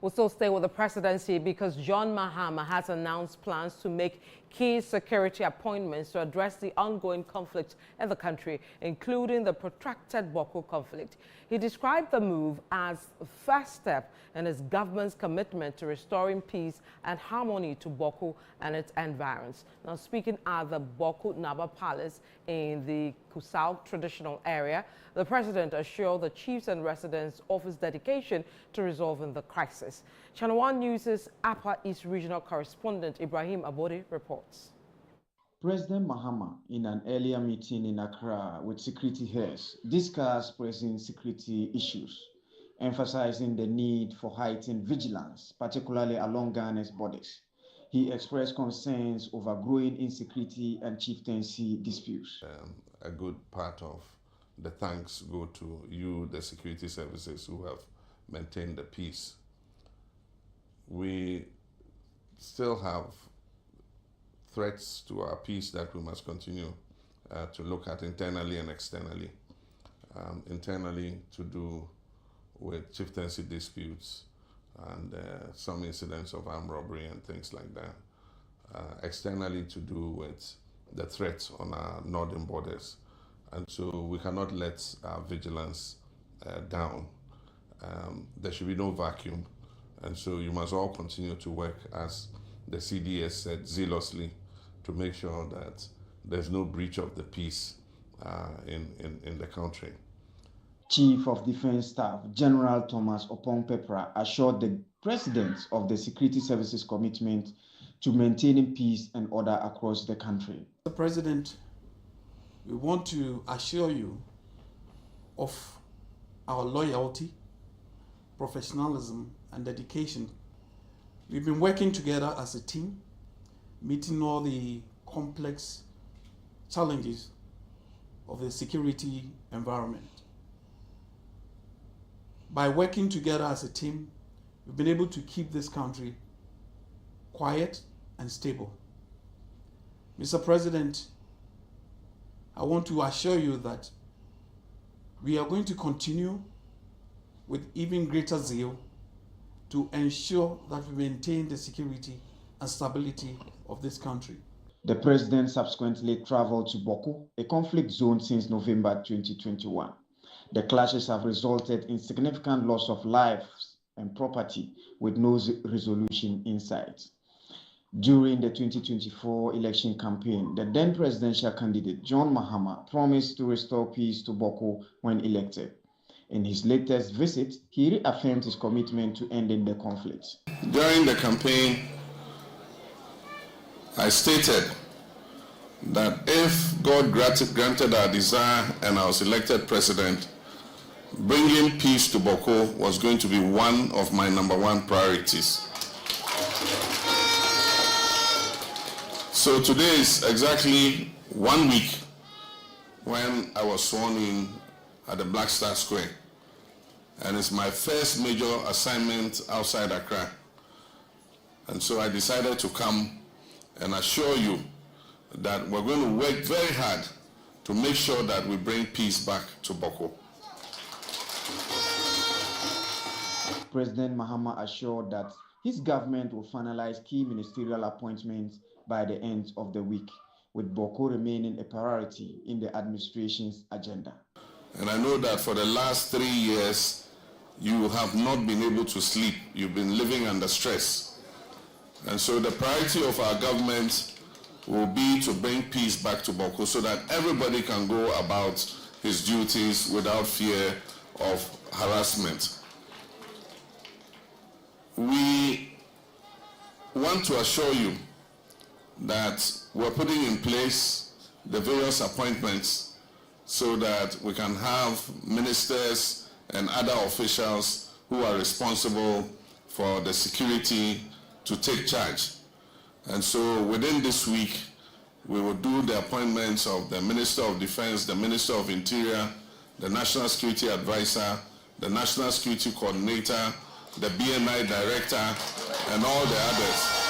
We'll still stay with the presidency because John Mahama has announced plans to make key security appointments to address the ongoing conflict in the country, including the protracted Bawku conflict. He described the move as the first step in his government's commitment to restoring peace and harmony to Bawku and its environs. Now, speaking at the Bawku Naba Palace in the Kusau traditional area, the president assured the chiefs and residents of his dedication to resolving the crisis. ChannelOne News' Upper East Regional Correspondent Ibrahim Abode reports. President Mahama, in an earlier meeting in Accra with security heads, discussed pressing security issues, emphasizing the need for heightened vigilance, particularly along Ghana's borders. He expressed concerns over growing insecurity and chieftaincy disputes. A good part of the thanks go to you, the security services, who have maintained the peace. We still have threats to our peace that we must continue to look at internally and externally. Internally, to do with chieftaincy disputes and some incidents of armed robbery and things like that. Externally, to do with the threats on our northern borders. And so we cannot let our vigilance down. There should be no vacuum. And so you must all continue to work, as the CDS said, zealously, to make sure that there's no breach of the peace in the country. Chief of Defense Staff General Thomas Opong-Pepra assured the president of the Security Services commitment to maintaining peace and order across the country. Mr. President, we want to assure you of our loyalty, professionalism, and dedication. We've been working together as a team, meeting all the complex challenges of the security environment. By working together as a team, we've been able to keep this country quiet and stable. Mr. President, I want to assure you that we are going to continue with even greater zeal to ensure that we maintain the security and stability of this country. The president subsequently traveled to Bawku, a conflict zone since November 2021. The clashes have resulted in significant loss of lives and property with no resolution in sight. During the 2024 election campaign, the then presidential candidate John Mahama promised to restore peace to Bawku when elected. In his latest visit, he reaffirmed his commitment to ending the conflict. During the campaign, I stated that if God granted our desire and I was elected president, bringing peace to Bawku was going to be one of my #1 priorities. So today is exactly 1 week when I was sworn in at the Black Star Square. And it's my first major assignment outside Accra. And so I decided to come and assure you that we're going to work very hard to make sure that we bring peace back to Bawku. President Mahama assured that his government will finalize key ministerial appointments by the end of the week, with Bawku remaining a priority in the administration's agenda. And I know that for the last 3 years, you have not been able to sleep. You've been living under stress. And so the priority of our government will be to bring peace back to Bawku so that everybody can go about his duties without fear of harassment. We want to assure you that we're putting in place the various appointments so that we can have ministers and other officials who are responsible for the security to take charge. And so within this week, we will do the appointments of the Minister of Defense, the Minister of Interior, the National Security Advisor, the National Security Coordinator, the BNI Director, and all the others.